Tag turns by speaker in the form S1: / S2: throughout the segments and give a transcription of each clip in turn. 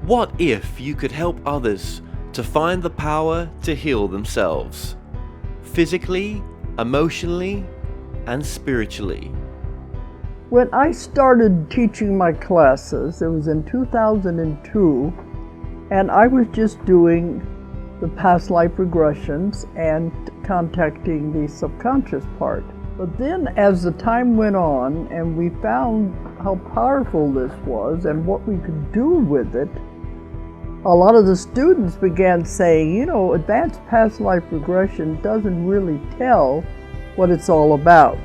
S1: What if you could help others to find the power to heal themselves? Physically, emotionally, and spiritually.
S2: When I started teaching my classes, it was in 2002, and I was just doing the past life regressions and contacting the subconscious part. But then as the time went on and we found how powerful this was and what we could do with it, a lot of the students began saying, you know, advanced past life regression doesn't really tell what it's all about.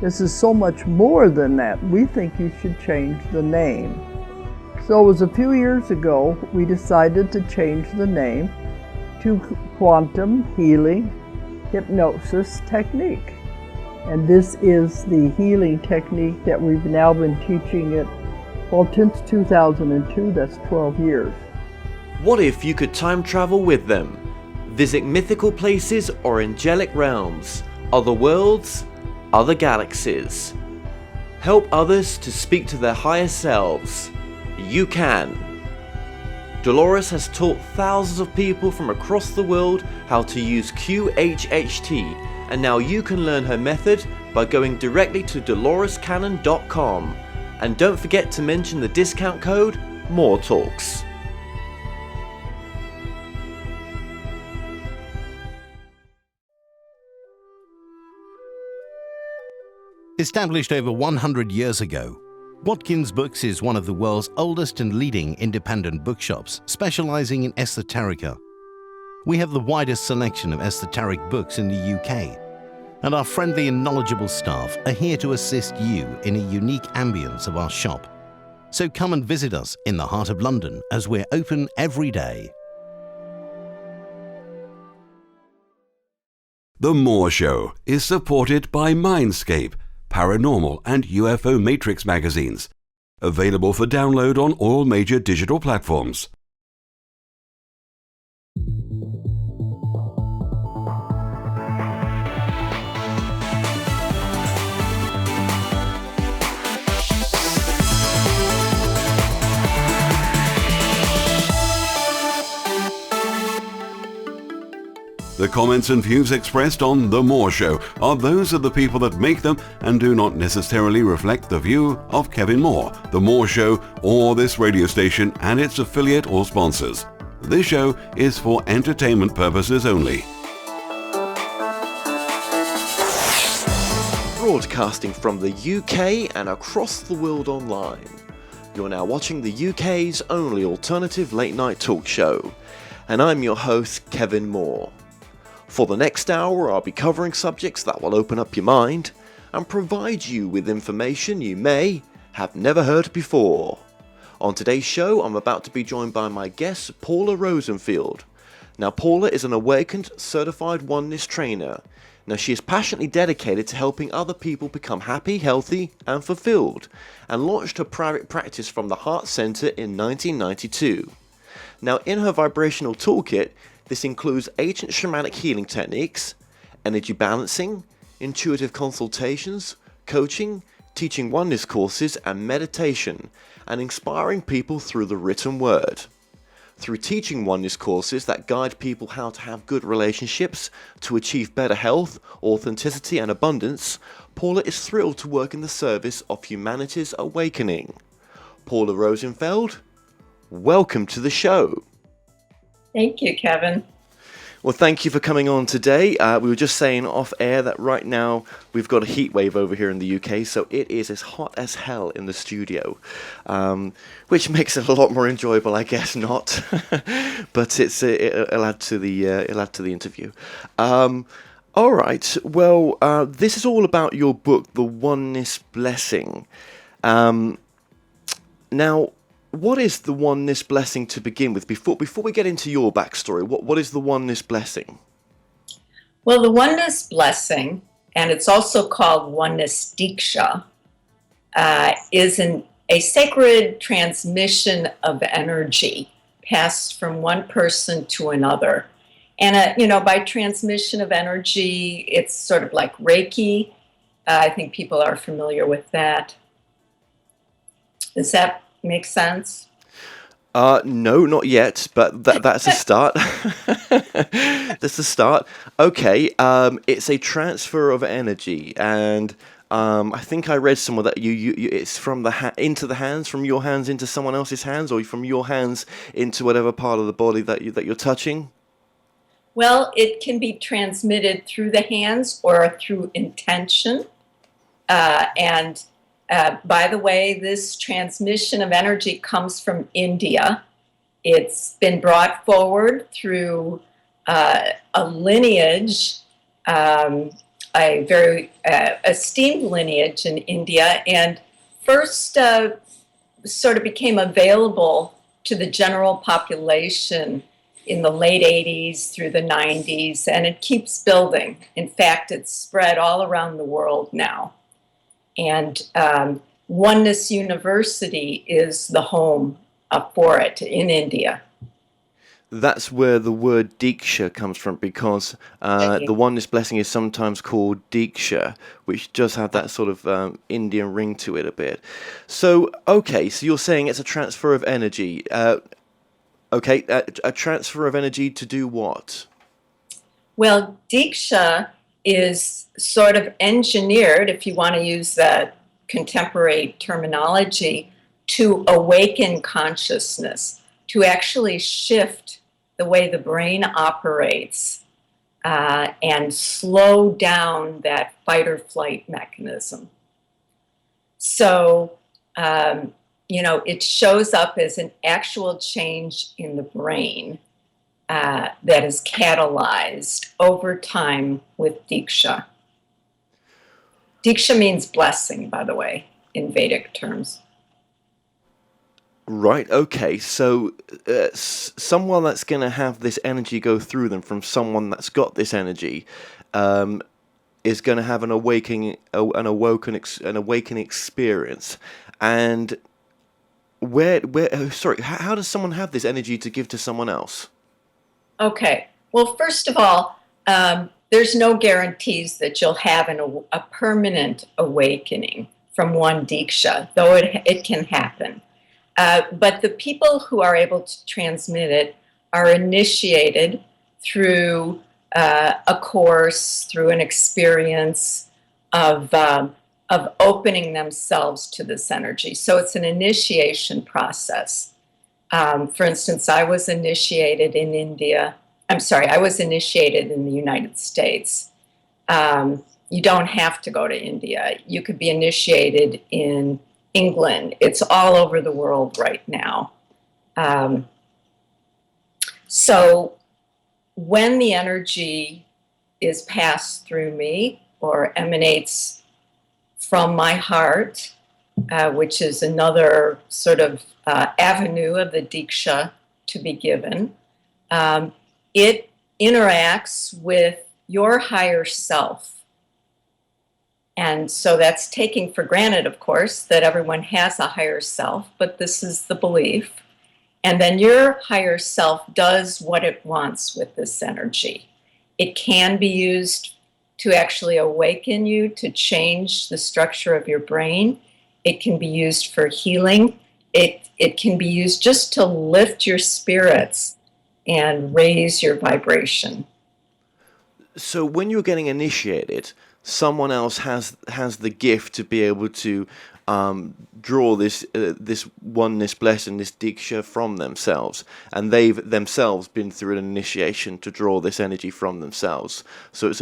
S2: This is so much more than that. We think you should change the name. So it was a few years ago we decided to change the name to Quantum Healing Hypnosis Technique. And this is the healing technique that we've now been teaching it, well, since 2002, that's 12 years.
S1: What if you could time travel with them? Visit mythical places or angelic realms, other worlds, other galaxies. Help others to speak to their higher selves. You can. Dolores has taught thousands of people from across the world how to use QHHT, and now you can learn her method by going directly to dolorescannon.com. And don't forget to mention the discount code MORETALKS.
S3: Established over 100 years ago, Watkins Books is one of the world's oldest and leading independent bookshops specializing in esoterica. We have the widest selection of esoteric books in the UK, and our friendly and knowledgeable staff are here to assist you in a unique ambience of our shop. So come and visit us in the heart of London as we're open every day.
S4: The More Show is supported by Mindscape, Paranormal and UFO Matrix magazines, available for download on all major digital platforms. The comments and views expressed on The More Show are those of the people that make them and do not necessarily reflect the view of Kevin Moore, The More Show, or this radio station and its affiliate or sponsors. This show is for entertainment purposes only.
S1: Broadcasting from the UK and across the world online. You're now watching the UK's only alternative late night talk show. And I'm your host, Kevin Moore. For the next hour, I'll be covering subjects that will open up your mind and provide you with information you may have never heard before. On today's show, I'm about to be joined by my guest, Paula Rosenfield. Now, Paula is an awakened, certified Oneness Trainer. Now, she is passionately dedicated to helping other people become happy, healthy, and fulfilled, and launched her private practice from the Heart Center in 1992. Now, in her vibrational toolkit, this includes ancient shamanic healing techniques, energy balancing, intuitive consultations, coaching, teaching oneness courses, and meditation, and inspiring people through the written word. Through teaching oneness courses that guide people how to have good relationships, to achieve better health, authenticity, and abundance, Paula is thrilled to work in the service of humanity's awakening. Paula Rosenfield, welcome to the show.
S5: Thank you, Kevin.
S1: Well, thank you for coming on today. We were just saying off air that right now we've got a heat wave over here in the UK, so it is as hot as hell in the studio, which makes it a lot more enjoyable, I guess not, but it'll add to the interview. All right. Well, this is all about your book, The Oneness Blessing. Now, what is the Oneness Blessing to begin with? Before we get into your backstory, what is the Oneness Blessing?
S5: Well, the Oneness Blessing, and it's also called Oneness Deeksha, is a sacred transmission of energy passed from one person to another. And, by transmission of energy, it's sort of like Reiki. I think people are familiar with that. Does that make sense?
S1: No, not yet, but that's a start. That's a start. Okay, it's a transfer of energy, and I think I read somewhere that it's from the into the hands, from your hands into someone else's hands, or from your hands into whatever part of the body that you're touching.
S5: Well, it can be transmitted through the hands or through intention. And by the way, this transmission of energy comes from India. It's been brought forward through a lineage, a very esteemed lineage in India, and first sort of became available to the general population in the late 80s through the 90s, and it keeps building. In fact, it's spread all around the world now. And Oneness University is the home for it in India.
S1: That's where the word Deeksha comes from, because the Oneness Blessing is sometimes called Deeksha, which does have that sort of Indian ring to it a bit. So, okay, so you're saying it's a transfer of energy. Okay, a transfer of energy to do what?
S5: Well, Deeksha is sort of engineered, if you want to use that contemporary terminology, to awaken consciousness, to actually shift the way the brain operates and slow down that fight or flight mechanism. So, it shows up as an actual change in the brain that is catalyzed over time with Deeksha. Deeksha means blessing, by the way, in Vedic terms.
S1: Right, okay, so someone that's going to have this energy go through them from someone that's got this energy is going to have an awakening experience. And how does someone have this energy to give to someone else?
S5: Okay, well, first of all, there's no guarantees that you'll have a permanent awakening from one Deeksha, though it can happen. But the people who are able to transmit it are initiated through a course, through an experience of opening themselves to this energy. So it's an initiation process. For instance, I was initiated in India. I was initiated in the United States. You don't have to go to India. You could be initiated in England. It's all over the world right now. So when the energy is passed through me or emanates from my heart, which is another sort of avenue of the Deeksha to be given, it interacts with your higher self. And so that's taking for granted, of course, that everyone has a higher self, but this is the belief. And then your higher self does what it wants with this energy. It can be used to actually awaken you, to change the structure of your brain. It can be used for healing. It can be used just to lift your spirits and raise your vibration.
S1: So when you're getting initiated, someone else has the gift to be able to draw this oneness blessing, this Deeksha from themselves, and they've themselves been through an initiation to draw this energy from themselves. So it's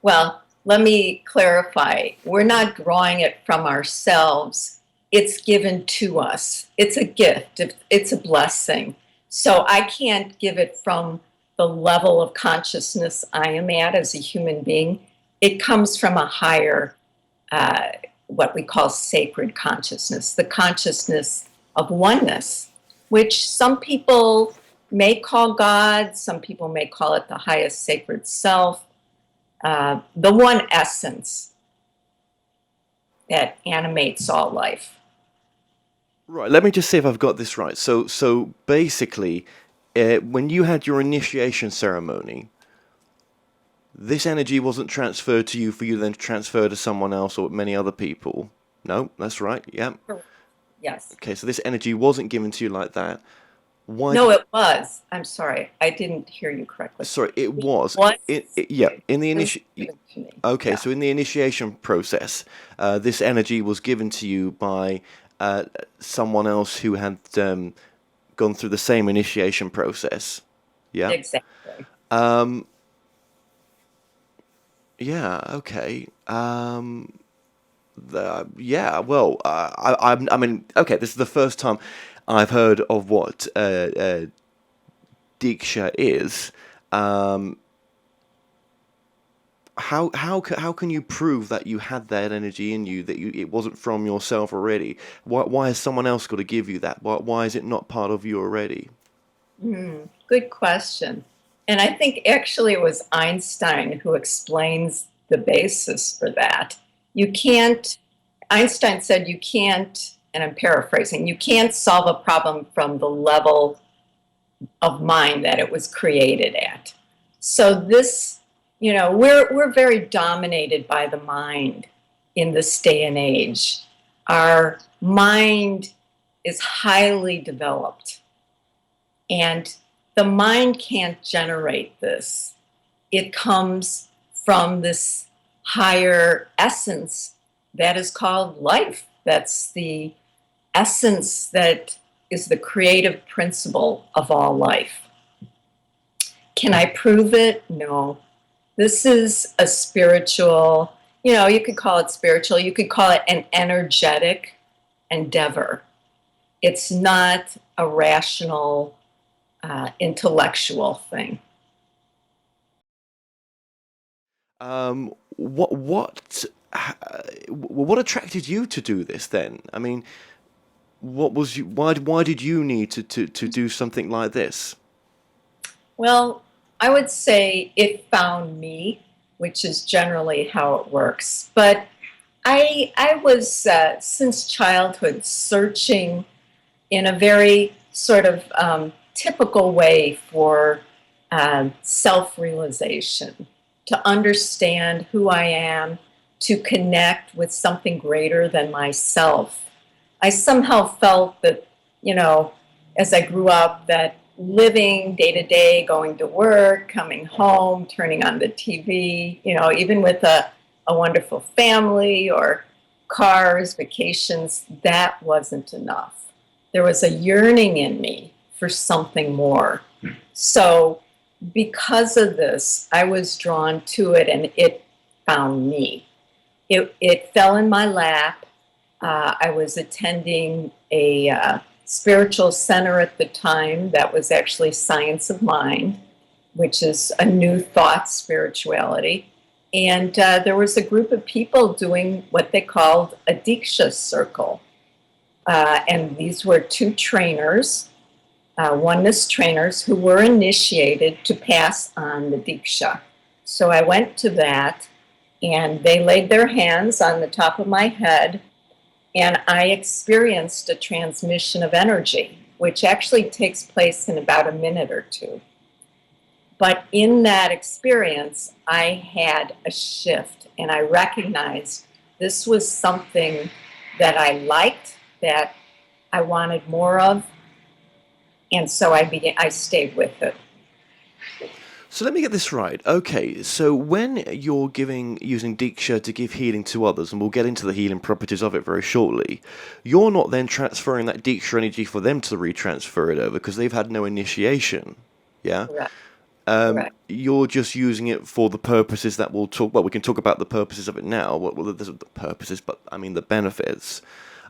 S5: Well, let me clarify. We're not drawing it from ourselves. It's given to us. It's a gift. It's a blessing. So I can't give it from the level of consciousness I am at as a human being. It comes from a higher, what we call sacred consciousness, the consciousness of oneness, which some people may call God, some people may call it the highest sacred self, the one essence that animates all life.
S1: Right, let me just see if I've got this right. So basically, when you had your initiation ceremony, this energy wasn't transferred to you for you then to transfer to someone else or many other people. No, that's right, yeah.
S5: Yes.
S1: Okay, so this energy wasn't given to you like that. Why?
S5: No, it was. I'm sorry. I didn't hear you correctly.
S1: Sorry, it
S5: It
S1: was.
S5: was,
S1: Yeah, in the
S5: it was
S1: initial.
S5: given to me.
S1: Okay,
S5: Yeah.
S1: so in the initiation process, this energy was given to you by someone else who had gone through the same initiation process. Yeah.
S5: Exactly.
S1: Yeah. Okay. Yeah. Well, I mean, okay. This is the first time I've heard of what Deeksha is. Um, how can you prove that you had that energy in you, that it wasn't from yourself already? Why has someone else got to give you that? Why is it not part of you already?
S5: Good question. And I think actually it was Einstein who explains the basis for that. You can't, Einstein said you can't, and I'm paraphrasing, you can't solve a problem from the level of mind that it was created at. So this, we're very dominated by the mind in this day and age. Our mind is highly developed, and the mind can't generate this. It comes from this higher essence that is called life. That's the essence that is the creative principle of all life. Can I prove it? No. This is a spiritual, you could call it spiritual, you could call it an energetic endeavor. It's not a rational, intellectual thing.
S1: What attracted you to do this then? I mean, why did you need to do something like this?
S5: Well, I would say it found me, which is generally how it works. But I was, since childhood, searching in a very sort of typical way for self-realization, to understand who I am, to connect with something greater than myself. I somehow felt that, as I grew up, that living day to day, going to work, coming home, turning on the TV, even with a wonderful family or cars, vacations, that wasn't enough. There was a yearning in me for something more. So because of this, I was drawn to it, and it found me. It fell in my lap. I was attending a spiritual center at the time that was actually Science of Mind, which is a new thought spirituality. And there was a group of people doing what they called a Deeksha circle. And these were two trainers, Oneness Trainers, who were initiated to pass on the Deeksha. So I went to that, and they laid their hands on the top of my head, and I experienced a transmission of energy, which actually takes place in about a minute or two. But in that experience, I had a shift, and I recognized this was something that I liked, that I wanted more of, and so I stayed with it.
S1: So let me get this right. Okay, so when you're using Deeksha to give healing to others, and we'll get into the healing properties of it very shortly, you're not then transferring that Deeksha energy for them to retransfer it over because they've had no initiation. Yeah?
S5: Correct.
S1: Correct. You're just using it for the purposes that we'll talk. Well, we can talk about the purposes of it now. Well, there's the purposes, but I mean the benefits.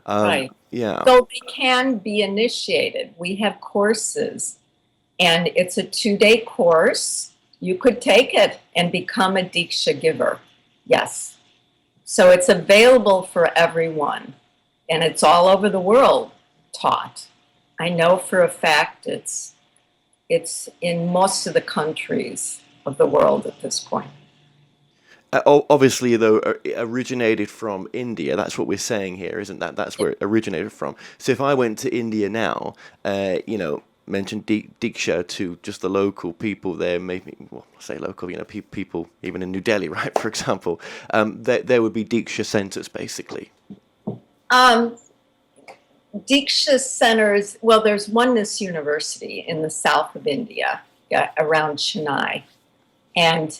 S5: Right.
S1: Yeah.
S5: So they can be initiated. We have courses, and it's a 2-day course. You could take it and become a Deeksha giver. Yes. So it's available for everyone, and it's all over the world taught. I know for a fact it's in most of the countries of the world at this point.
S1: Obviously, though, it originated from India. That's what we're saying here, isn't that? That's where it originated from. So if I went to India now, mentioned Deeksha to just the local people there, maybe, well, say local, people even in New Delhi, right, for example, there would be Deeksha centers, basically.
S5: Deeksha centers, well, there's Oneness University in the south of India, around Chennai. And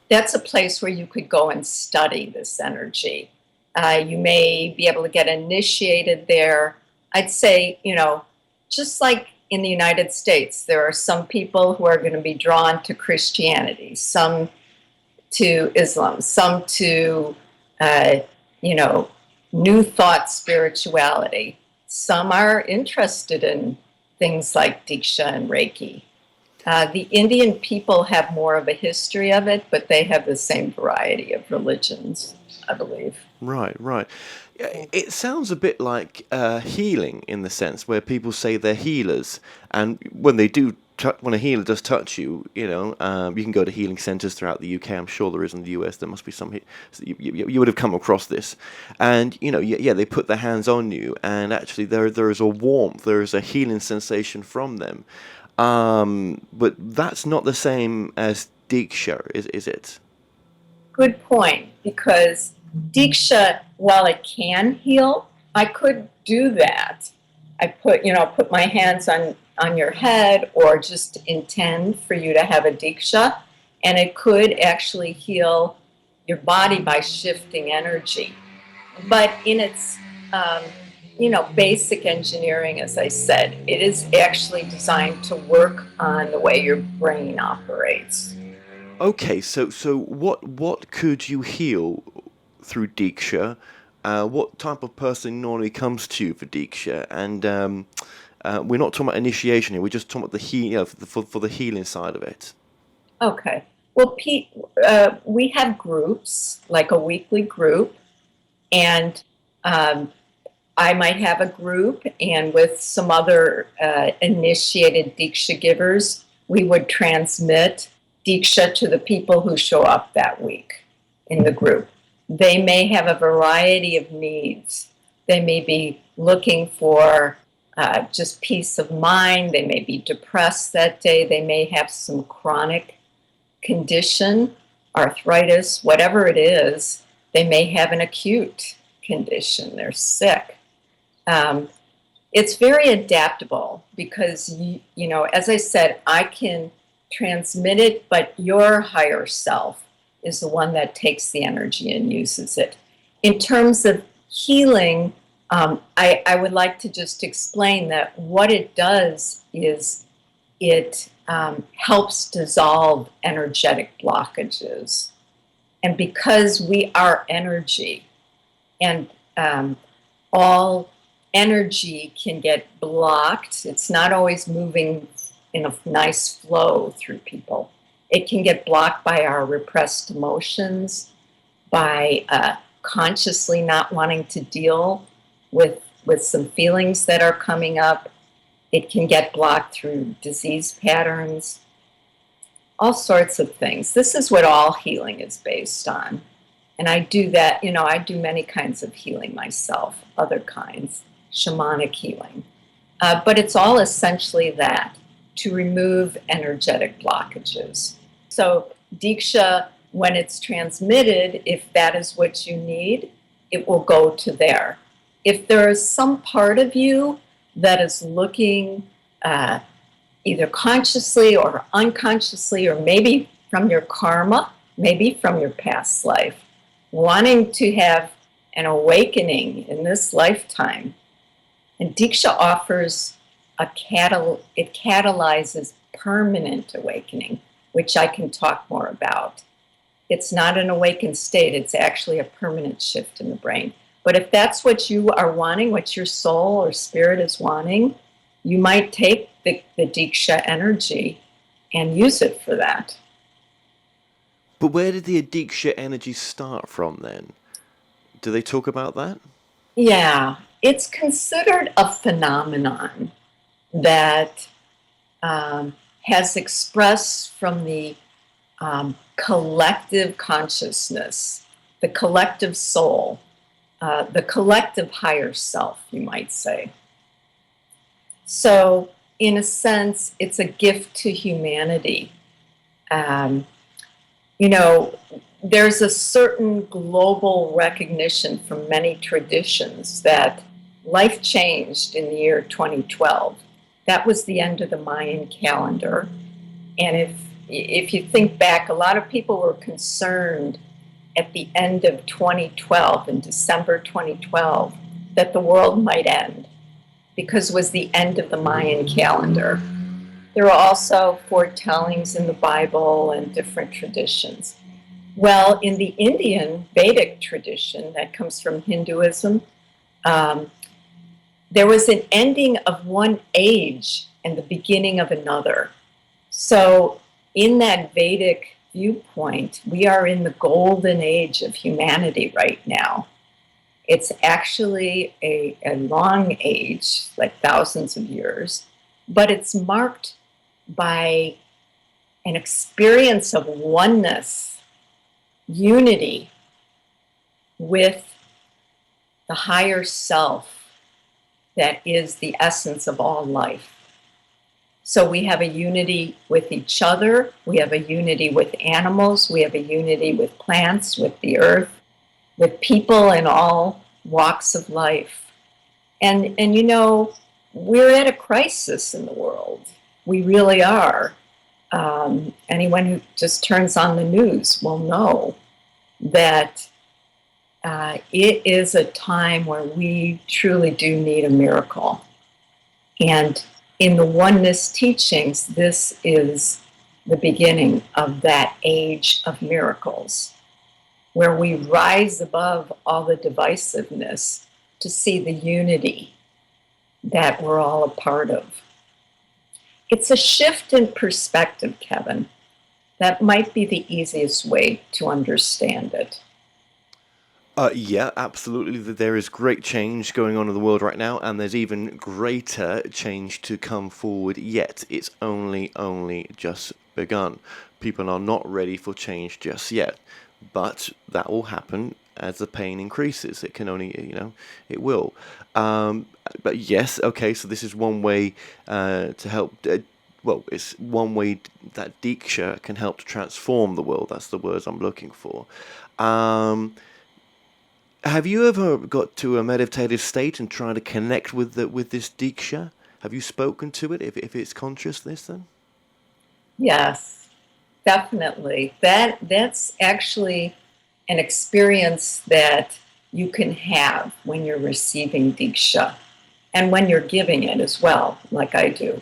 S5: that's a place where you could go and study this energy. You may be able to get initiated there. I'd say, just like in the United States, there are some people who are going to be drawn to Christianity, some to Islam, some to, New Thought spirituality. Some are interested in things like Deeksha and Reiki. The Indian people have more of a history of it, but they have the same variety of religions, I believe.
S1: Right, right. It sounds a bit like healing in the sense where people say they're healers, and when they do, when a healer does touch you, you can go to healing centers throughout the UK. I'm sure there is in the US. There must be some. You would have come across this, and they put their hands on you, and actually there is a warmth, there is a healing sensation from them. But that's not the same as Deeksha, is it?
S5: Good point, because Deeksha, while it can heal, I could do that. I put my hands on your head or just intend for you to have a Deeksha, and it could actually heal your body by shifting energy. But in its, basic engineering, as I said, it is actually designed to work on the way your brain operates.
S1: Okay, so what could you heal through Deeksha? What type of person normally comes to you for Deeksha? And we're not talking about initiation here. We're just talking about for the healing side of it.
S5: Okay. Well, Pete, we have groups, like a weekly group, and I might have a group, and with some other initiated Deeksha givers, we would transmit Deeksha to the people who show up that week in the group. They may have a variety of needs. They may be looking for just peace of mind. They may be depressed that day. They may have some chronic condition, arthritis, whatever it is. They may have an acute condition. They're sick. It's very adaptable because, as I said, I can transmit it, but your higher self is the one that takes the energy and uses it. In terms of healing, I would like to just explain that what it does is it helps dissolve energetic blockages. And because we are energy, and all energy can get blocked, it's not always moving in a nice flow through people. It can get blocked by our repressed emotions, by consciously not wanting to deal with some feelings that are coming up. It can get blocked through disease patterns, all sorts of things. This is what all healing is based on. And I do that, I do many kinds of healing myself, other kinds, shamanic healing. But it's all essentially that, to remove energetic blockages. So Deeksha, when it's transmitted, if that is what you need, it will go to there. If there is some part of you that is looking either consciously or unconsciously, or maybe from your karma, maybe from your past life, wanting to have an awakening in this lifetime, and Deeksha offers it catalyzes permanent awakening, which I can talk more about. It's not an awakened state, it's actually a permanent shift in the brain. But if that's what you are wanting, what your soul or spirit is wanting, you might take the Deeksha energy and use it for that.
S1: But where did the Deeksha energy start from then? Do they talk about that?
S5: Yeah, it's considered a phenomenon that has expressed from the collective consciousness, the collective soul, the collective higher self, you might say. So, in a sense, it's a gift to humanity. There's a certain global recognition from many traditions that life changed in the year 2012. That was the end of the Mayan calendar. And if you think back, a lot of people were concerned at the end of 2012, in December 2012, that the world might end because it was the end of the Mayan calendar. There were also foretellings in the Bible and different traditions. Well, in the Indian Vedic tradition that comes from Hinduism, there was an ending of one age and the beginning of another. So in that Vedic viewpoint, we are in the golden age of humanity right now. It's actually a long age, like thousands of years, but it's marked by an experience of oneness, unity with the higher self that is the essence of all life. So we have a unity with each other, we have a unity with animals, we have a unity with plants, with the earth, with people in all walks of life. And you know, we're at a crisis in the world. We really are. Anyone who just turns on the news will know that it is a time where we truly do need a miracle. And in the oneness teachings, this is the beginning of that age of miracles, where we rise above all the divisiveness to see the unity that we're all a part of. It's a shift in perspective, Kevin. That might be the easiest way to understand it.
S1: Yeah, absolutely. There is great change going on in the world right now, and there's even greater change to come forward yet. It's only just begun. People are not ready for change just yet, but that will happen as the pain increases. It can only, it will. But yes, okay, so this is one way to help. It's one way that Deeksha can help to transform the world. That's the words I'm looking for. Have you ever got to a meditative state and tried to connect with this Deeksha? Have you spoken to it, if it's consciousness then?
S5: Yes, definitely. That's actually an experience that you can have when you're receiving Deeksha and when you're giving it as well, like I do.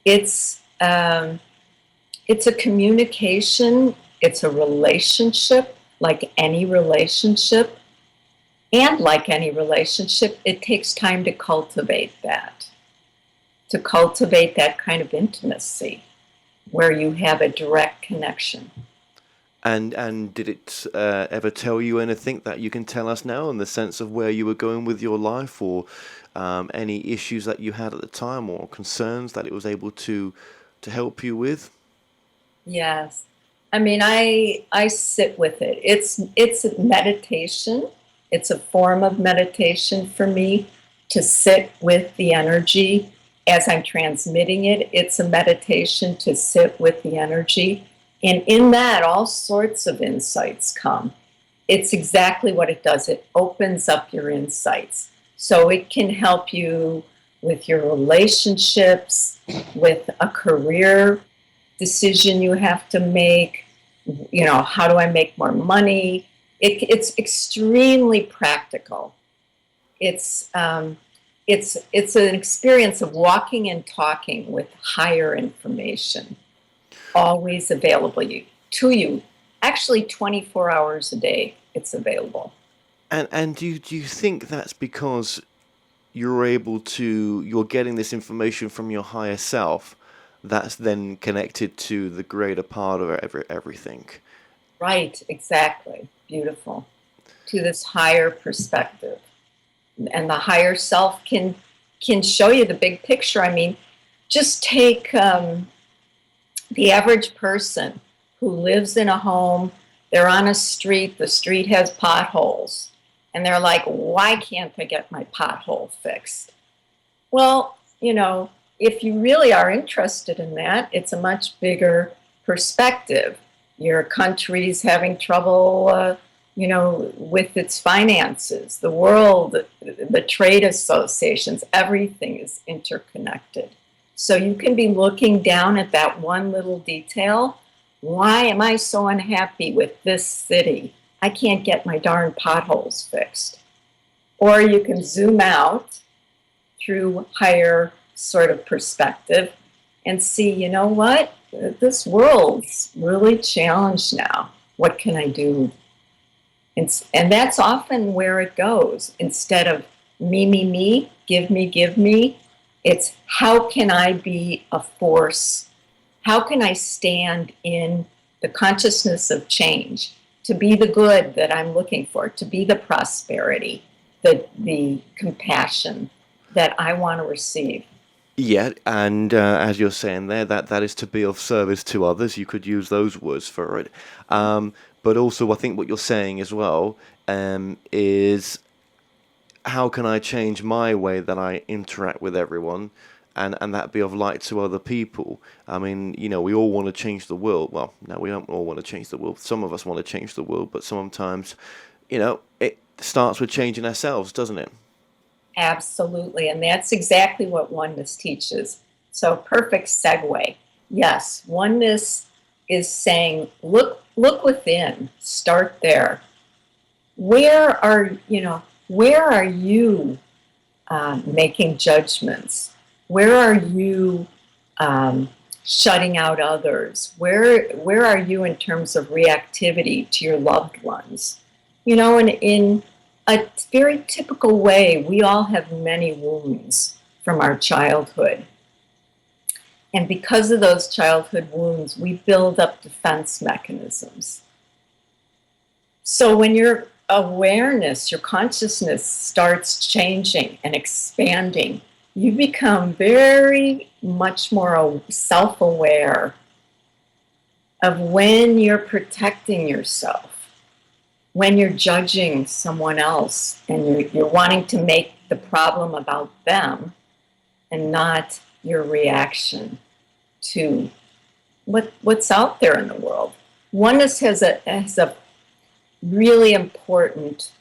S5: It's a communication, it's a relationship, like any relationship. And like any relationship, it takes time to cultivate that kind of intimacy where you have a direct connection.
S1: And did it ever tell you anything that you can tell us now in the sense of where you were going with your life, or any issues that you had at the time, or concerns that it was able to help you with?
S5: Yes. I mean, I sit with it. It's a meditation. It's a form of meditation for me to sit with the energy as I'm transmitting it. It's a meditation to sit with the energy. And in that, all sorts of insights come. It's exactly what it does. It opens up your insights. So it can help you with your relationships, with a career decision you have to make. How do I make more money? It's extremely practical. It's an experience of walking and talking with higher information, always available to you. Actually, 24 hours a day, it's available.
S1: And do you think that's because you're getting this information from your higher self, that's then connected to the greater part of everything?
S5: Right, exactly. Beautiful. To this higher perspective. And the higher self can show you the big picture. I mean, just take the average person who lives in a home, they're on a street, the street has potholes, and they're like, why can't I get my pothole fixed? Well, if you really are interested in that, it's a much bigger perspective. Your country's having trouble with its finances, the world, the trade associations, everything is interconnected. So you can be looking down at that one little detail. Why am I so unhappy with this city? I can't get my darn potholes fixed. Or you can zoom out through higher sort of perspective and see, you know what? This world's really challenged now. What can I do? And that's often where it goes. Instead of me, give me, it's how can I be a force? How can I stand in the consciousness of change to be the good that I'm looking for, to be the prosperity, the compassion that I want to receive?
S1: Yeah, and as you're saying there, that is to be of service to others. You could use those words for it. But also, I think what you're saying as well is how can I change my way that I interact with everyone, and that be of light to other people. I mean, we all want to change the world. Well, no, we don't all want to change the world. Some of us want to change the world, but sometimes, it starts with changing ourselves, doesn't it?
S5: Absolutely, and that's exactly what oneness teaches. So perfect segue. Yes, oneness is saying, look within, start there. Where are you making judgments? Where are you shutting out others? Where are you in terms of reactivity to your loved ones? And in a very typical way, we all have many wounds from our childhood. And because of those childhood wounds, we build up defense mechanisms. So when your awareness, your consciousness starts changing and expanding, you become very much more self-aware of when you're protecting yourself, when you're judging someone else and you're wanting to make the problem about them and not your reaction to what's out there in the world. Oneness has a really important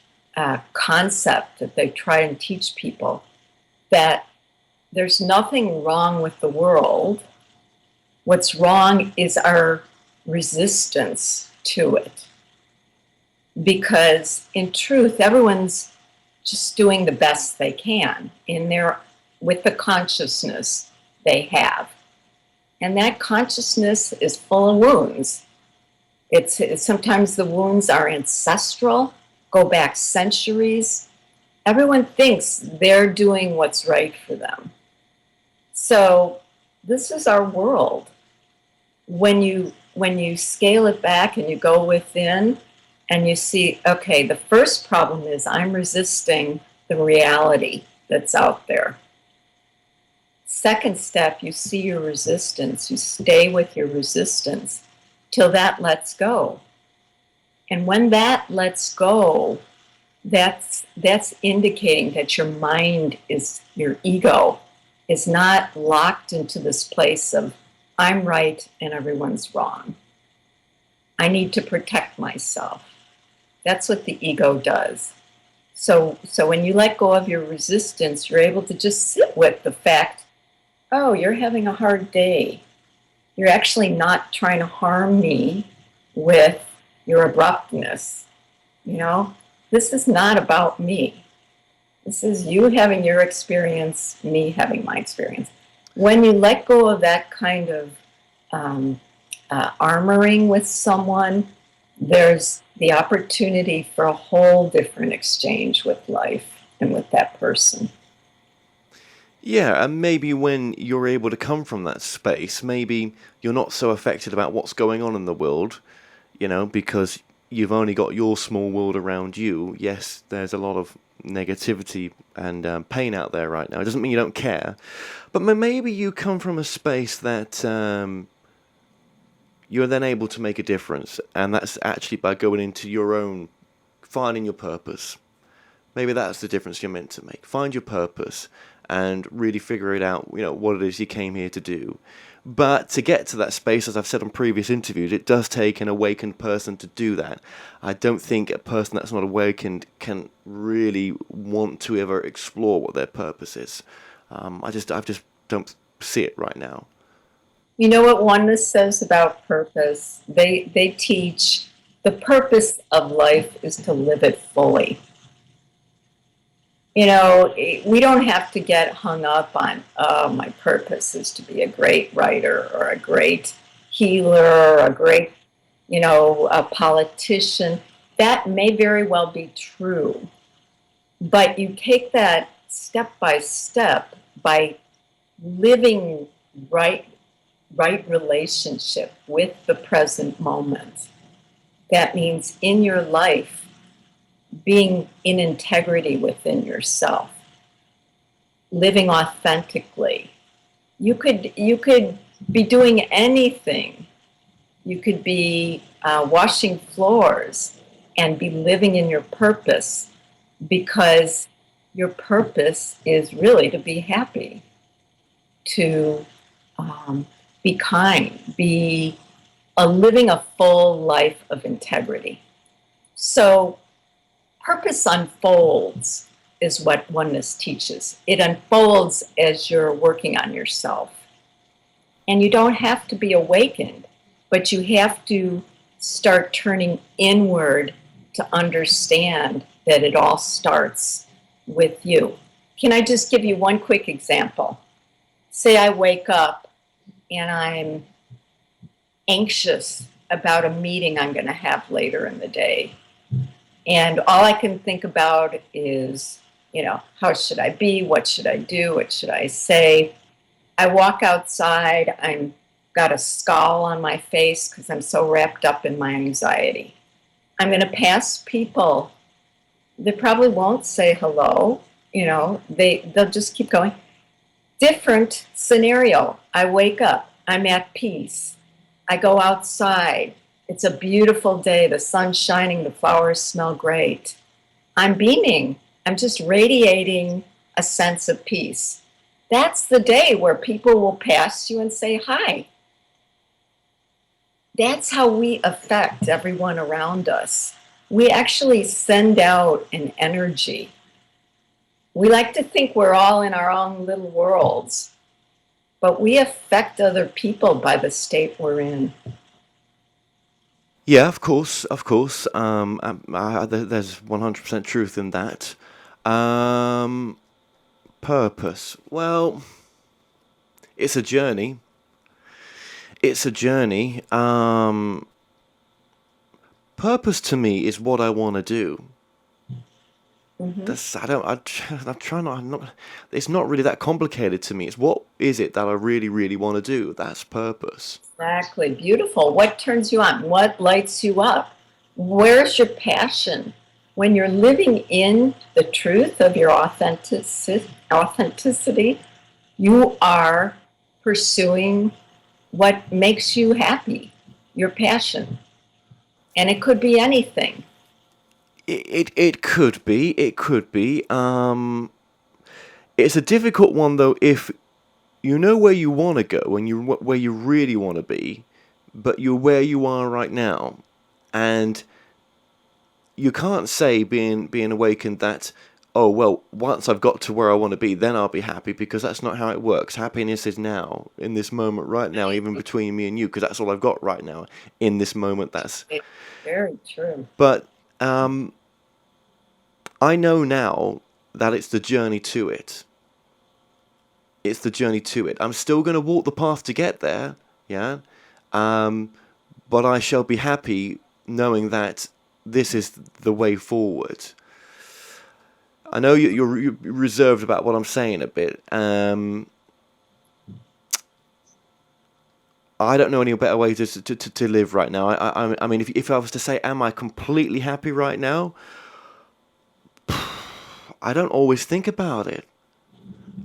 S5: concept that they try and teach people, that there's nothing wrong with the world. What's wrong is our resistance to it. Because in truth, everyone's just doing the best they can with the consciousness they have. And that consciousness is full of wounds. It's sometimes the wounds are ancestral, go back centuries. Everyone thinks they're doing what's right for them. So this is our world. When you scale it back and you go within and you see, okay, the first problem is I'm resisting the reality that's out there. Second step, you see your resistance. You stay with your resistance till that lets go. And when that lets go, that's indicating that your mind your ego is not locked into this place of I'm right and everyone's wrong. I need to protect myself. That's what the ego does. So when you let go of your resistance, you're able to just sit with the fact, oh, you're having a hard day. You're actually not trying to harm me with your abruptness. This is not about me. This is you having your experience, me having my experience. When you let go of that kind of armoring with someone, there's the opportunity for a whole different exchange with life and with that person.
S1: Yeah, and maybe when you're able to come from that space, maybe you're not so affected about what's going on in the world, because you've only got your small world around you. Yes, there's a lot of negativity and pain out there right now. It doesn't mean you don't care, but maybe you come from a space that you're then able to make a difference, and that's actually by going into your own, finding your purpose. Maybe that's the difference you're meant to make. Find your purpose and really figure it out, what it is you came here to do. But to get to that space, as I've said on previous interviews, it does take an awakened person to do that. I don't think a person that's not awakened can really want to ever explore what their purpose is. I just don't see it right now.
S5: You know what Oneness says about purpose? They teach the purpose of life is to live it fully. You know, we don't have to get hung up on, oh, my purpose is to be a great writer or a great healer or a great, a politician. That may very well be true. But you take that step by step by living right relationship with the present moment. That means in your life, being in integrity within yourself, living authentically. You could be doing anything. You could be washing floors and be living in your purpose, because your purpose is really to be happy, to be kind, be living a full life of integrity. So purpose unfolds is what Oneness teaches. It unfolds as you're working on yourself. And you don't have to be awakened, but you have to start turning inward to understand that it all starts with you. Can I just give you one quick example? Say I wake up and I'm anxious about a meeting I'm going to have later in the day. And all I can think about is, how should I be? What should I do? What should I say? I walk outside. I've got a scowl on my face because I'm so wrapped up in my anxiety. I'm going to pass people. They probably won't say hello. They'll just keep going. Different scenario. I wake up. I'm at peace. I go outside. It's a beautiful day. The sun's shining. The flowers smell great. I'm beaming. I'm just radiating a sense of peace. That's the day where people will pass you and say hi. That's how we affect everyone around us. We actually send out an energy. We like to think we're all in our own little worlds, but we affect other people by the state we're in.
S1: Yeah, of course. There's 100% truth in that. Purpose. Well, it's a journey. Purpose to me is what I want to do. Mm-hmm. It's not really that complicated to me. It's what is it that I really, really want to do? That's purpose.
S5: Exactly. Beautiful. What turns you on? What lights you up? Where's your passion? When you're living in the truth of your authenticity, you are pursuing what makes you happy, your passion. And it could be anything.
S1: It could be. It's a difficult one though if you know where you want to go and where you really want to be, but you're where you are right now, and you can't say being awakened that, oh well, once I've got to where I want to be, then I'll be happy, because that's not how it works. Happiness is now, in this moment, right now, even between me and you, because that's all I've got right now in this moment. That's
S5: very true.
S1: But I know now that it's the journey to it. I'm still going to walk the path to get there, yeah? But I shall be happy knowing that this is the way forward. I know you're reserved about what I'm saying a bit. I don't know any better way to live right now. I mean, if I was to say, am I completely happy right now? I don't always think about it.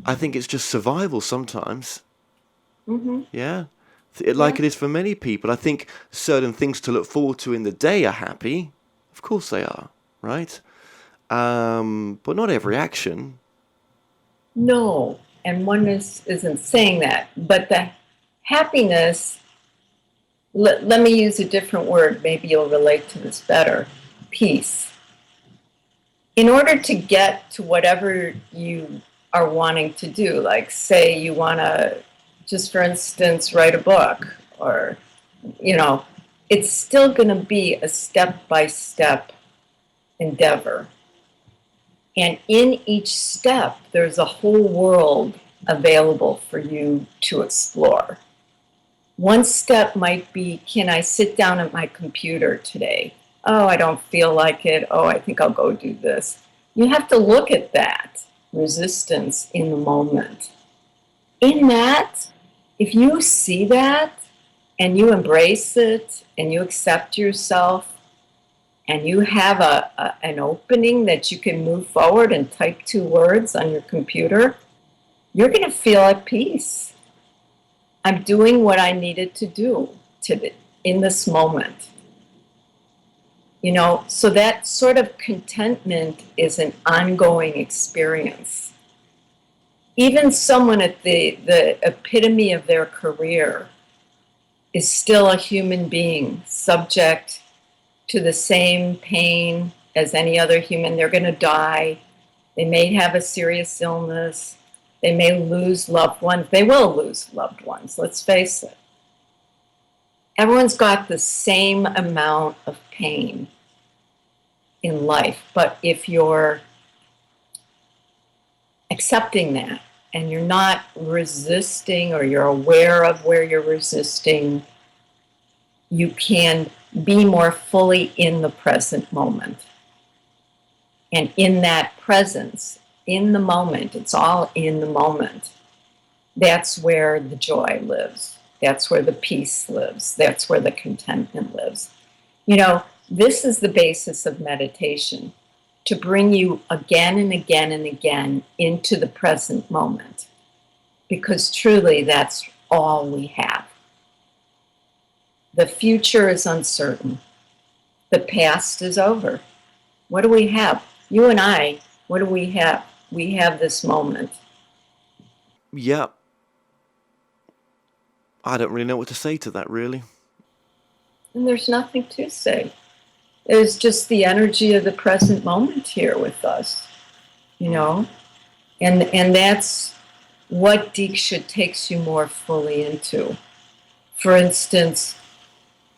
S1: I think it's just survival sometimes. Mm-hmm. Yeah. Like it is for many people. I think certain things to look forward to in the day are happy. Of course they are, right? But not every action.
S5: No, and Oneness isn't saying that. But the happiness, let me use a different word, maybe you'll relate to this better, peace. In order to get to whatever you are wanting to do, like say you want to, just for instance, write a book, or, it's still going to be a step-by-step endeavor. And in each step, there's a whole world available for you to explore. One step might be, can I sit down at my computer today? Oh, I don't feel like it. Oh, I think I'll go do this. You have to look at that resistance in the moment. In that, if you see that and you embrace it and you accept yourself and you have an opening that you can move forward and type 2 words on your computer, you're going to feel at peace. I'm doing what I needed to do in this moment. So that sort of contentment is an ongoing experience. Even someone at the epitome of their career is still a human being, subject to the same pain as any other human. They're going to die. They may have a serious illness. They may lose loved ones. They will lose loved ones, let's face it. Everyone's got the same amount of pain in life, but if you're accepting that and you're not resisting, or you're aware of where you're resisting, you can be more fully in the present moment. And in that presence, in the moment, it's all in the moment. That's where the joy lives. That's where the peace lives. That's where the contentment lives. This is the basis of meditation, to bring you again and again and again into the present moment. Because truly, that's all we have. The future is uncertain. The past is over. What do we have? You and I, what do we have? We have this moment.
S1: Yeah. I don't really know what to say to that, really.
S5: And there's nothing to say. There's just the energy of the present moment here with us, And that's what Deeksha takes you more fully into. For instance,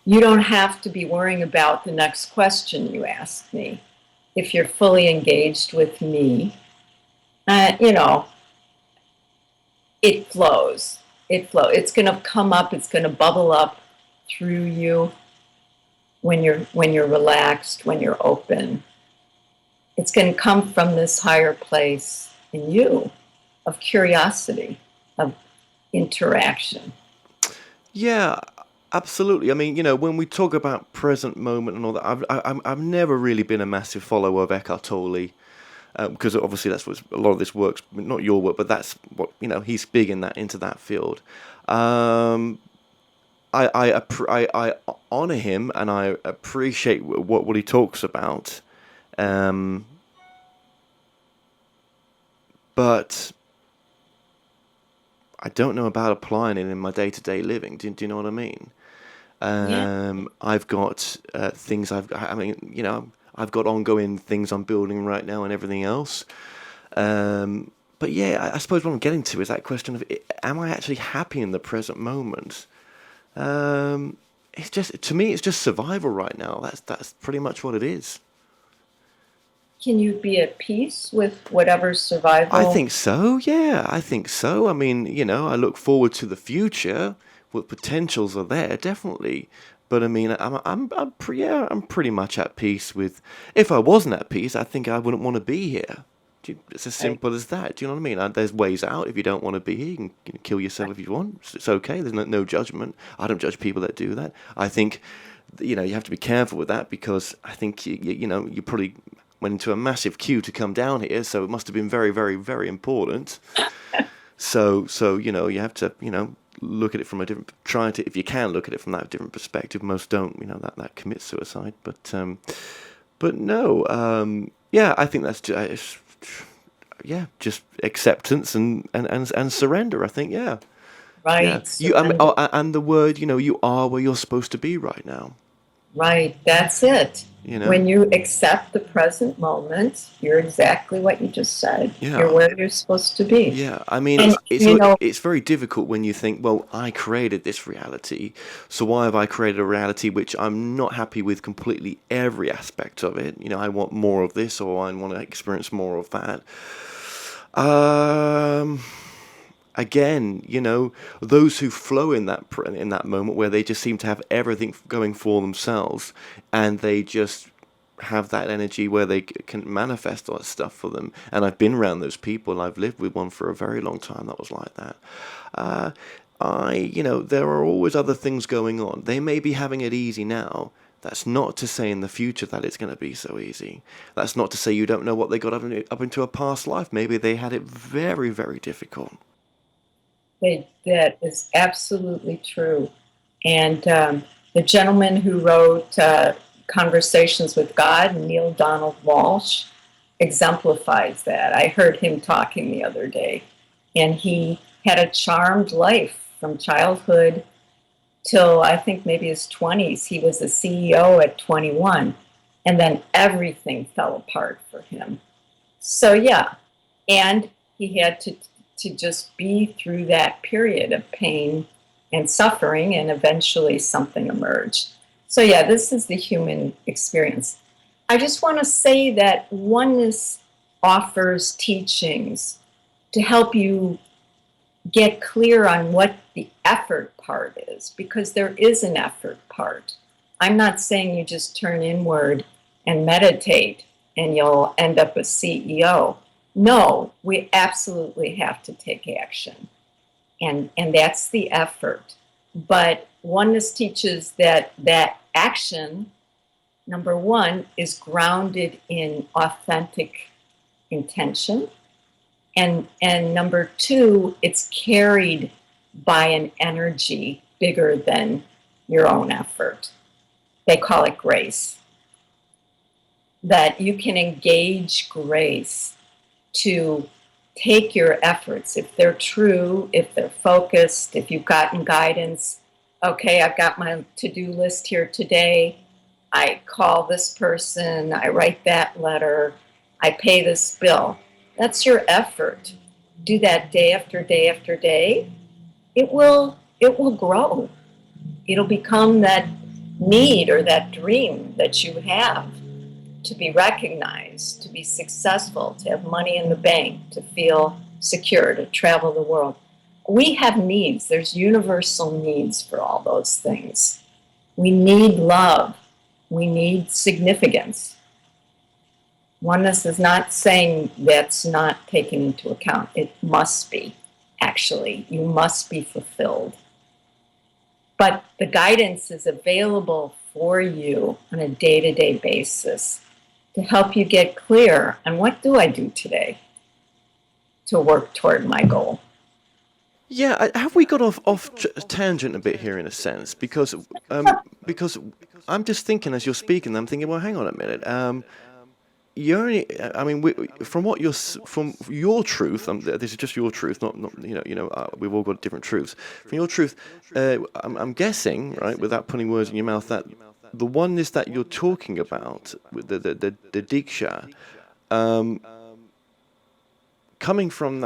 S5: you don't have to be worrying about the next question you ask me. If you're fully engaged with me, it flows. It's going to come up. It's going to bubble up through you when you're relaxed, when you're open. It's going to come from this higher place in you of curiosity, of interaction.
S1: Yeah, absolutely. I mean, when we talk about present moment and all that, I've never really been a massive follower of Eckhart Tolle, because obviously that's what a lot of this work's, not your work, but that's what he's big into that field. I honor him and I appreciate what he talks about, but I don't know about applying it in my day-to-day living. Do you know what I mean?
S5: Yeah.
S1: I've got things I've got ongoing things I'm building right now and everything else. But yeah, I suppose what I'm getting to is that question of, am I actually happy in the present moment? It's just, to me, it's just survival right now. That's pretty much what it is.
S5: Can you be at peace with whatever survival?
S1: I think so. Yeah, I think so. I mean, I look forward to the future. What potentials are there, definitely. But I mean, I'm pretty much at peace with. If I wasn't at peace, I think I wouldn't want to be here. It's as simple as that. Do you know what I mean? There's ways out. If you don't want to be here, you can kill yourself if you want. It's okay. There's no judgment. I don't judge people that do that. I think, you have to be careful with that, because I think you probably went into a massive queue to come down here, so it must have been very, very, very important. So you have to look at it from a different. Try to, if you can, look at it from that different perspective. Most don't. That commits suicide. But no. Yeah, I think that's just acceptance and surrender, I think, yeah.
S5: Right. Surrender.
S1: And the word, you are where you're supposed to be right now.
S5: Right. That's it.
S1: You know?
S5: When you accept the present moment, you're exactly what you just said.
S1: Yeah.
S5: You're where you're supposed to be.
S1: Yeah, I mean,
S5: And,
S1: it's very difficult when you think, well, I created this reality, so why have I created a reality which I'm not happy with completely every aspect of it? I want more of this, or I want to experience more of that. Again, those who flow in that moment where they just seem to have everything going for themselves, and they just have that energy where they can manifest all that stuff for them. And I've been around those people. I've lived with one for a very long time that was like that. There are always other things going on. They may be having it easy now. That's not to say in the future that it's going to be so easy. That's not to say you don't know what they got up into a past life. Maybe they had it very, very difficult.
S5: That is absolutely true. And the gentleman who wrote Conversations with God, Neil Donald Walsh, exemplifies that. I heard him talking the other day, and he had a charmed life from childhood till I think maybe his 20s. He was a CEO at 21, and then everything fell apart for him. So yeah, and he had to just be through that period of pain and suffering, and eventually something emerged. So yeah, this is the human experience. I just want to say that oneness offers teachings to help you get clear on what the effort part is, because there is an effort part. I'm not saying you just turn inward and meditate and you'll end up a CEO. No, we absolutely have to take action. And that's the effort. But oneness teaches that action, number one, is grounded in authentic intention. And number two, it's carried by an energy bigger than your own effort. They call it grace. That you can engage grace to take your efforts, if they're true, if they're focused, if you've gotten guidance. Okay, I've got my to-do list here today. I call this person, I write that letter, I pay this bill. That's your effort. Do that day after day after day. It will grow. It'll become that need or that dream that you have to be recognized, to be successful, to have money in the bank, to feel secure, to travel the world. We have needs. There's universal needs for all those things. We need love. We need significance. Oneness is not saying that's not taken into account. It must be, actually. You must be fulfilled. But the guidance is available for you on a day-to-day basis to help you get clear on what do I do today to work toward my goal.
S1: Yeah, have we got off tangent a bit here in a sense? Because I'm just thinking as you're speaking, I'm thinking, well, hang on a minute. You only, I mean, from your truth, this is just your truth, not we've all got different truths. From your truth, I'm guessing, right, without putting words in your mouth, that the oneness that you're talking about, with the Deeksha, coming from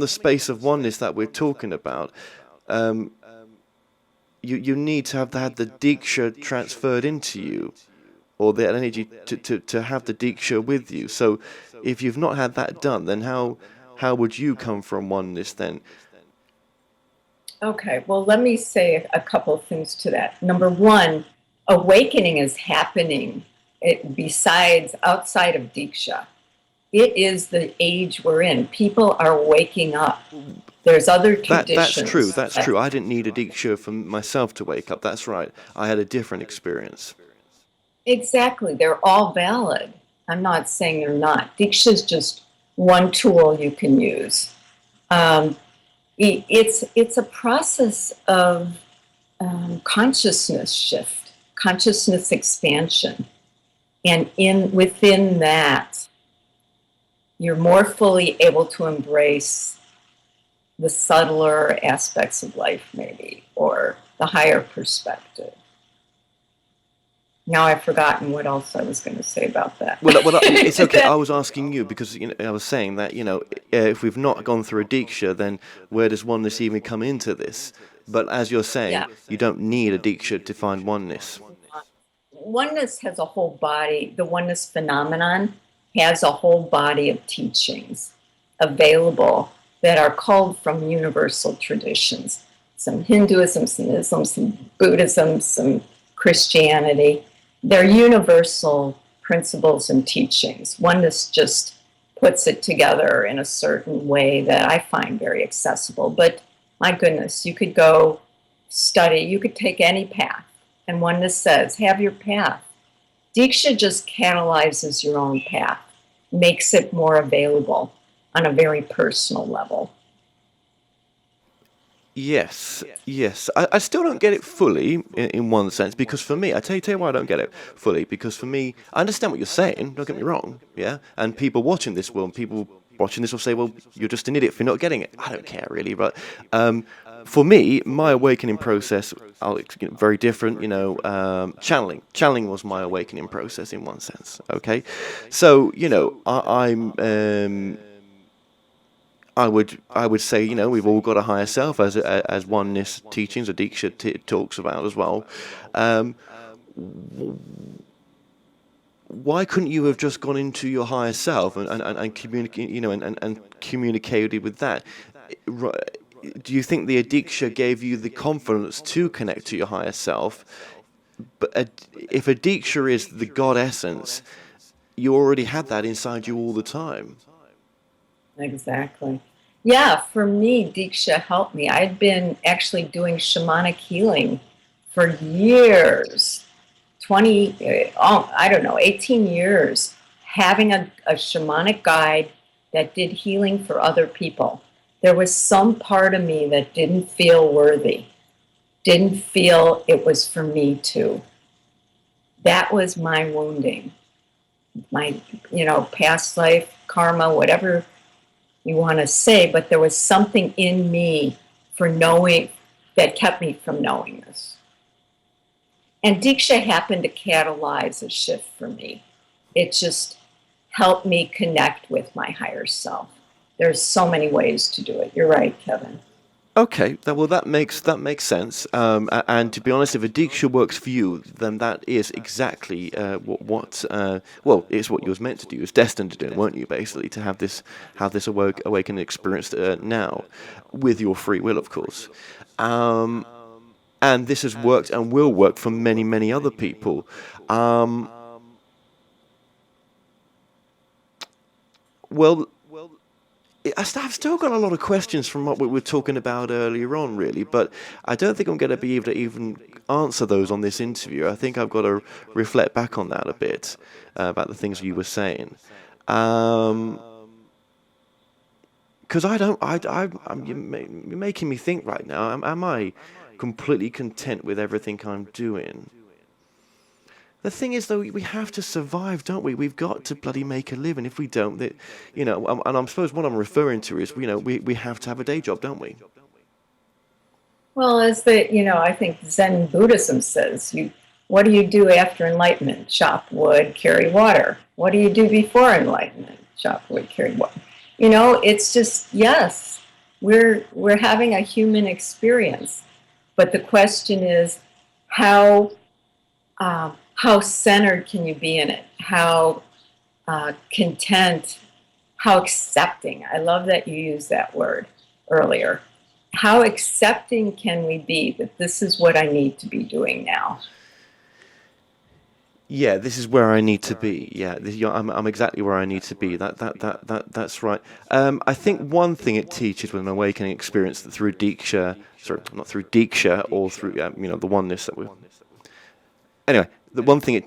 S1: the space of oneness that we're talking about, you need to have had the Deeksha transferred into you, or the energy to have the Deeksha with you. So if you've not had that done, then how would you come from oneness then?
S5: Okay, well, let me say a couple of things to that. Number one, awakening is happening besides outside of Deeksha. It is the age we're in. People are waking up. There's other traditions.
S1: That's true. I didn't need a Deeksha for myself to wake up. That's right. I had a different experience.
S5: Exactly. They're all valid. I'm not saying they're not. Deeksha is just one tool you can use. It's a process of consciousness shift, consciousness expansion. And within that, you're more fully able to embrace the subtler aspects of life, maybe, or the higher perspective. Now I've forgotten what else I was going to say about that.
S1: Well, it's okay. I was asking you because I was saying that if we've not gone through a Deeksha, then where does oneness even come into this? But as you're saying, you don't need a Deeksha to find oneness.
S5: Oneness has a whole body. The oneness phenomenon has a whole body of teachings available that are culled from universal traditions. Some Hinduism, some Islam, some Buddhism, some Christianity. They're universal principles and teachings. Oneness just puts it together in a certain way that I find very accessible. But my goodness, you could go study, you could take any path. And oneness says, have your path. Deeksha just catalyzes your own path, makes it more available on a very personal level.
S1: Yes. I still don't get it fully in one sense, because for me, I tell you why I don't get it fully, because for me, I understand what you're saying, don't get me wrong, yeah? And people watching this will say, well, you're just an idiot for not getting it. I don't care really, but for me, my awakening process, very different, channeling was my awakening process in one sense, okay? So, I would say, we've all got a higher self, as oneness teachings or Deeksha talks about as well. Why couldn't you have just gone into your higher self and communicate, and communicated with that? Do you think the Deeksha gave you the confidence to connect to your higher self? But if a Deeksha is the God essence, you already had that inside you all the time.
S5: Exactly. Yeah, for me, Deeksha helped me. I'd been actually doing shamanic healing for years, 18 years, having a shamanic guide that did healing for other people. There was some part of me that didn't feel worthy, didn't feel it was for me too. That was my wounding, my, past life, karma, whatever you want to say, but there was something in me for knowing that kept me from knowing this. And Deeksha happened to catalyze a shift for me. It just helped me connect with my higher self. There's so many ways to do it. You're right, Kevin.
S1: Okay, well that makes sense. And to be honest, if a Deeksha works for you, then that is exactly it's what you was meant to do. You was destined to do, weren't you? Basically, to have this awakening experience now, with your free will, of course. And this has worked and will work for many, many other people. I've still got a lot of questions from what we were talking about earlier on, really, but I don't think I'm going to be able to even answer those on this interview. I think I've got to reflect back on that a bit, about the things you were saying. Because you're making me think right now, am I completely content with everything I'm doing? The thing is, though, we have to survive, don't we? We've got to bloody make a living. If we don't, and I suppose what I'm referring to is, we have to have a day job, don't we?
S5: Well, as I think Zen Buddhism says, what do you do after enlightenment? Chop wood, carry water. What do you do before enlightenment? Chop wood, carry water. It's just, yes, we're having a human experience, but the question is, how centered can you be in it? How content, how accepting. I love that you used that word earlier. How accepting can we be that this is what I need to be doing now?
S1: Yeah, this is where I need to be. Yeah, I'm exactly where I need to be. That's right. I think one thing it teaches with an awakening experience that through Deeksha, not through Deeksha, or through the oneness that we. Anyway, the one thing it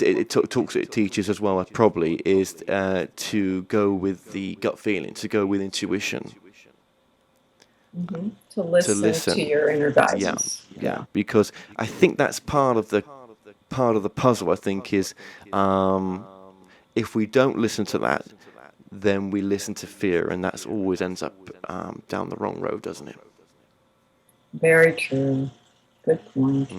S1: teaches as well, probably, is to go with the gut feeling, to go with intuition.
S5: Mm-hmm. To listen to your inner guidance.
S1: Yeah, because I think that's part of the puzzle. I think is if we don't listen to that, then we listen to fear, and that's always ends up down the wrong road, doesn't it?
S5: Very true. Good point.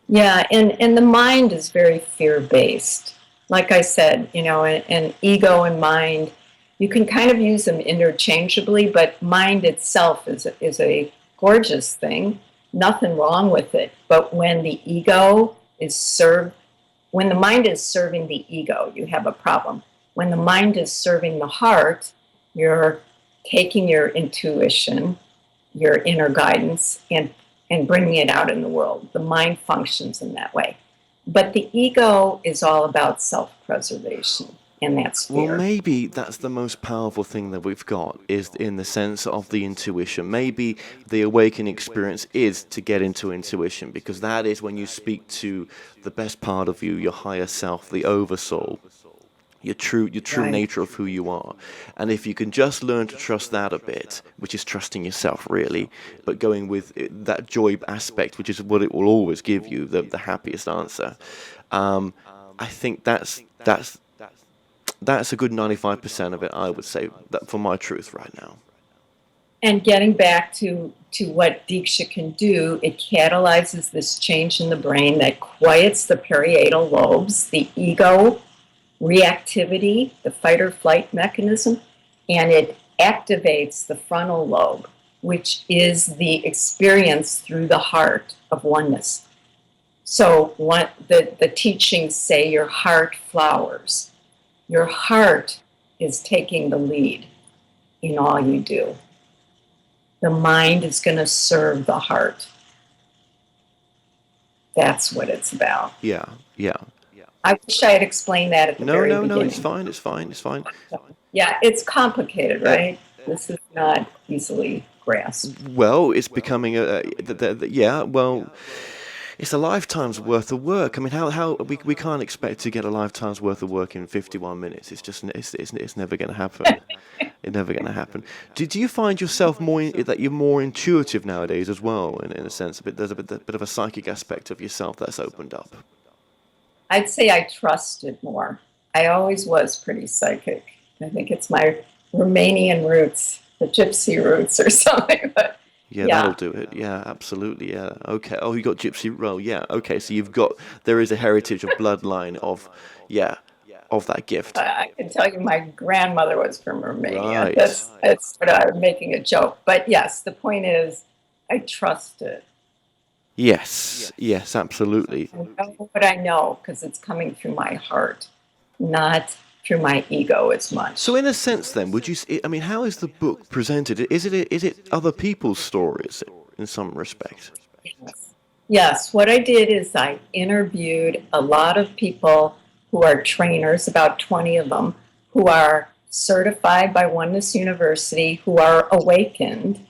S5: Yeah, and the mind is very fear-based. Like I said, and ego and mind, you can kind of use them interchangeably, but mind itself is a gorgeous thing. Nothing wrong with it. But when the ego is when the mind is serving the ego, you have a problem. When the mind is serving the heart, you're taking your intuition, your inner guidance, and bringing it out in the world. The mind functions in that way. But the ego is all about self-preservation, and that's fear.
S1: Well, maybe that's the most powerful thing that we've got, is in the sense of the intuition. Maybe the awakening experience is to get into intuition, because that is when you speak to the best part of you, your higher self, the oversoul, your true
S5: Right.
S1: nature of who you are. And if you can just learn to trust that a bit, which is trusting yourself really, but going with that joy aspect, which is what it will always give you, the happiest answer. I think that's a good 95% of it, I would say, that for my truth right now.
S5: And getting back to what Deeksha can do, it catalyzes this change in the brain that quiets the parietal lobes, the ego reactivity, the fight or flight mechanism, and it activates the frontal lobe, which is the experience through the heart of oneness. So the teachings say your heart flowers. Your heart is taking the lead in all you do. The mind is going to serve the heart. That's what it's about.
S1: Yeah.
S5: I wish I had explained that at the very beginning.
S1: No, it's fine.
S5: Yeah, it's complicated, right? This is not easily grasped.
S1: Well, it's becoming it's a lifetime's worth of work. I mean, how we can't expect to get a lifetime's worth of work in 51 minutes. It's just it's never going to happen. It's never going to happen. Do you find yourself that you're more intuitive nowadays as well, in a sense? There's a bit of a psychic aspect of yourself that's opened up.
S5: I'd say I trust it more. I always was pretty psychic. I think it's my Romanian roots, the gypsy roots or something. But
S1: yeah, that'll do it. Yeah, absolutely. Yeah. Okay. Oh, you got gypsy. Well, yeah. Okay. So there is a heritage of bloodline of that gift.
S5: I can tell you my grandmother was from Romania.
S1: Right.
S5: That's what I'm making a joke. But yes, the point is I trust it.
S1: Yes, absolutely.
S5: I know what I know because it's coming through my heart, not through my ego as much.
S1: So in a sense then, how is the book presented? Is it other people's stories in some respect?
S5: Yes, what I did is I interviewed a lot of people who are trainers, about 20 of them, who are certified by Oneness University, who are awakened,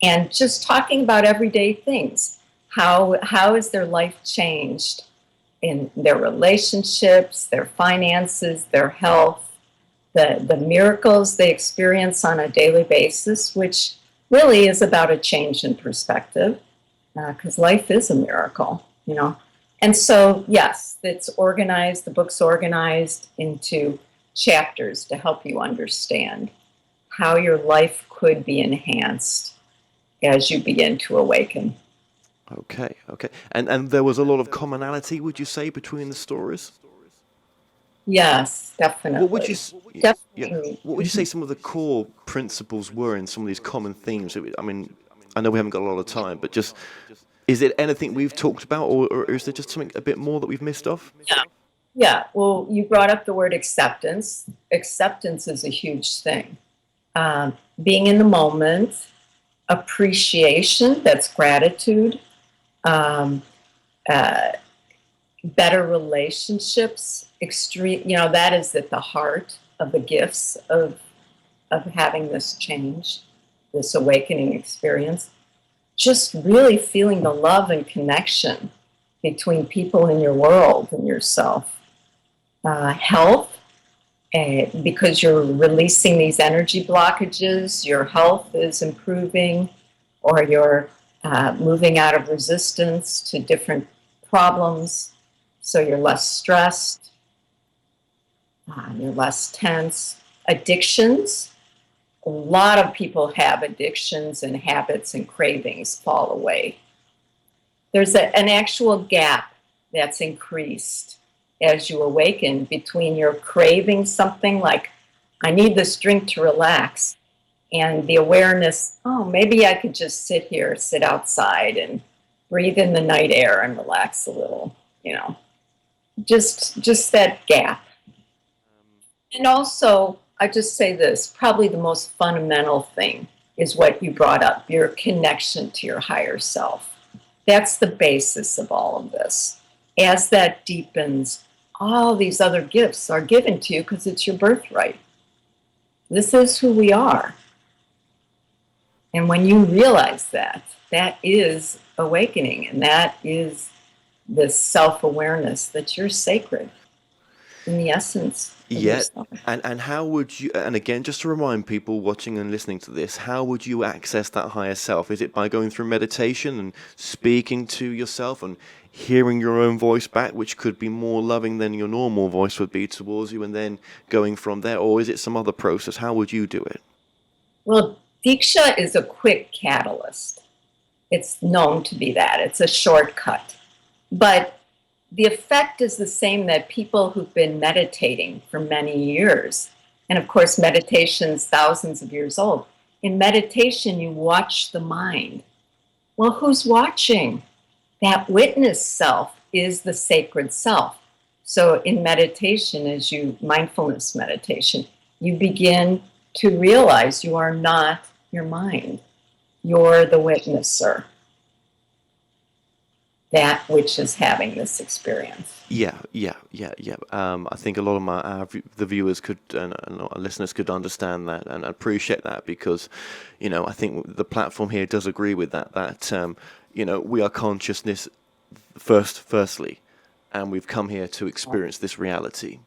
S5: and just talking about everyday things. How has their life changed in their relationships, their finances, their health, the miracles they experience on a daily basis, which really is about a change in perspective, because life is a miracle, And so, yes, it's organized, the book's organized into chapters to help you understand how your life could be enhanced as you begin to awaken.
S1: Okay. And there was a lot of commonality, would you say, between the stories?
S5: Yes, definitely.
S1: What would you say some of the core principles were in some of these common themes? I mean, I know we haven't got a lot of time, but just, is it anything we've talked about, or is there just something a bit more that we've missed off?
S5: Yeah. Well, you brought up the word acceptance. Acceptance is a huge thing. Being in the moment, appreciation, that's gratitude, better relationships, that is at the heart of the gifts of having this change, this awakening experience. Just really feeling the love and connection between people in your world and yourself. Health, because you're releasing these energy blockages, your health is improving, or you're moving out of resistance to different problems, so you're less stressed, you're less tense. addictions. A lot of people have addictions and habits and cravings fall away. There's an actual gap that's increased as you awaken between your craving something like, I need this drink to relax, and the awareness, oh, maybe I could just sit outside and breathe in the night air and relax a little, just that gap. And also, I just say this, probably the most fundamental thing is what you brought up, your connection to your higher self. That's the basis of all of this. As that deepens, all these other gifts are given to you because it's your birthright. This is who we are. And when you realize that, that is awakening, and that is this self-awareness that you're sacred in the essence of yourself.
S1: And how would you, and again, just to remind people watching and listening to this, how would you access that higher self? Is it by going through meditation and speaking to yourself and hearing your own voice back, which could be more loving than your normal voice would be towards you, and then going from there? Or is it some other process? How would you do it?
S5: Well, Deeksha is a quick catalyst. It's known to be that. It's a shortcut. But the effect is the same that people who've been meditating for many years, and of course meditation's thousands of years old. In meditation, you watch the mind. Well, who's watching? That witness self is the sacred self. So in meditation, mindfulness meditation, you begin to realize you are not your mind. You're the witnesser. That which is having this experience.
S1: Yeah. I think a lot of the viewers could and our listeners could understand that and appreciate that, because, I think the platform here does agree with that. That we are consciousness firstly, and we've come here to experience this reality.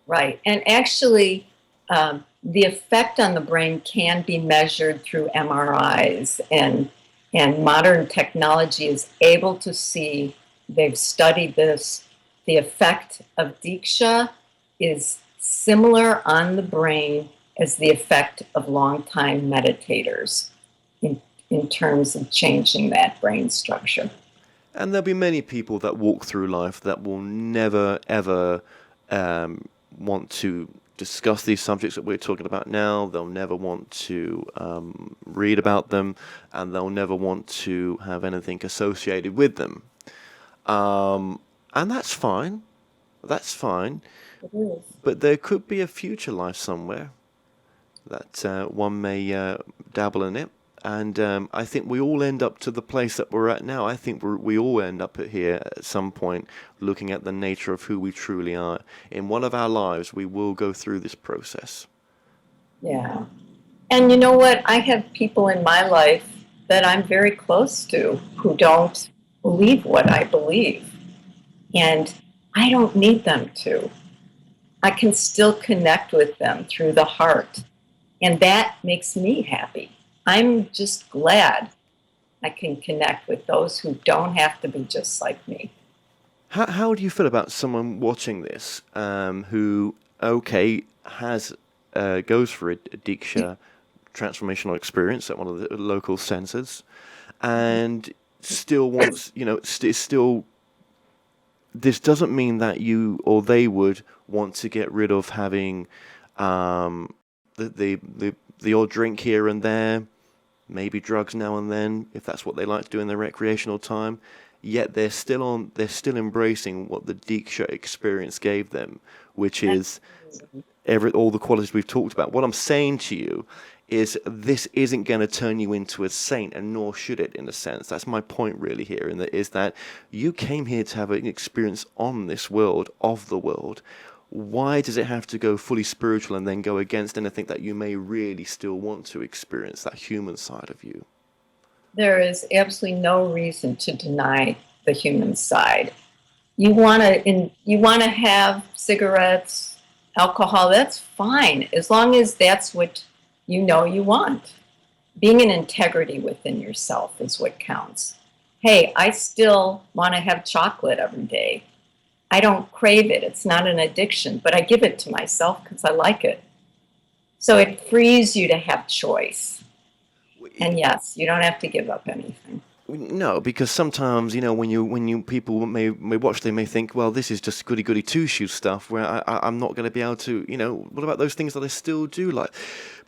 S5: Right, and actually, the effect on the brain can be measured through MRIs, and modern technology is able to see, they've studied this, the effect of Deeksha is similar on the brain as the effect of long-time meditators in terms of changing that brain structure.
S1: And there'll be many people that walk through life that will never, ever want to discuss these subjects that we're talking about now. They'll never want to read about them, and they'll never want to have anything associated with them. And that's fine. That's fine.
S5: It is.
S1: But there could be a future life somewhere that one may dabble in it. And I think we all end up to the place that we're at now. I think we all end up here at some point looking at the nature of who we truly are. In one of our lives, we will go through this process.
S5: Yeah. And you know what? I have people in my life that I'm very close to who don't believe what I believe. And I don't need them to. I can still connect with them through the heart. And that makes me happy. I'm just glad I can connect with those who don't have to be just like me.
S1: How do you feel about someone watching this who, goes for a Deeksha transformational experience at one of the local centers and still wants, this doesn't mean that you or they would want to get rid of having the odd drink here and there, maybe drugs now and then, if that's what they like to do in their recreational time. Yet they're still embracing what the Deeksha experience gave them, which is all the qualities we've talked about. What I'm saying to you is this isn't going to turn you into a saint, and nor should it, in a sense. That's my point really here, is that you came here to have an experience on this world, of the world. Why does it have to go fully spiritual and then go against anything that you may really still want to experience, that human side of you?
S5: There is absolutely no reason to deny the human side. You want to have cigarettes, alcohol, that's fine, as long as that's what you want. Being in integrity within yourself is what counts. Hey, I still want to have chocolate every day. I don't crave it. It's not an addiction, but I give it to myself because I like it. So it frees you to have choice. And yes, you don't have to give up anything.
S1: No, because sometimes, when you people may watch, they may think, well, this is just goody two shoes stuff where I'm not going to be able to, what about those things that I still do like?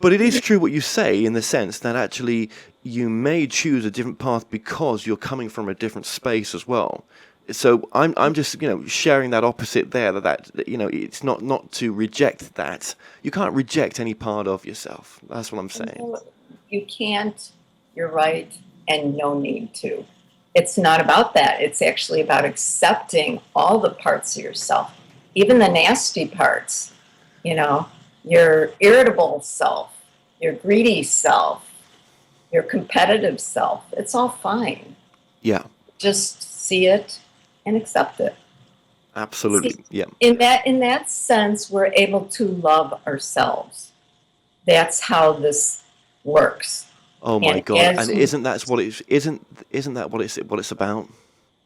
S1: But it is true what you say, in the sense that actually you may choose a different path because you're coming from a different space as well. So I'm just sharing that opposite there, that it's not to reject that. You can't reject any part of yourself. That's what I'm saying.
S5: You can't. You're right. And no need to. It's not about that. It's actually about accepting all the parts of yourself, even the nasty parts, your irritable self, your greedy self, your competitive self. It's all fine.
S1: Yeah.
S5: Just see it and accept it.
S1: Absolutely. Yeah.
S5: In that sense, we're able to love ourselves. That's how this works.
S1: Oh my God! And isn't that what it's about?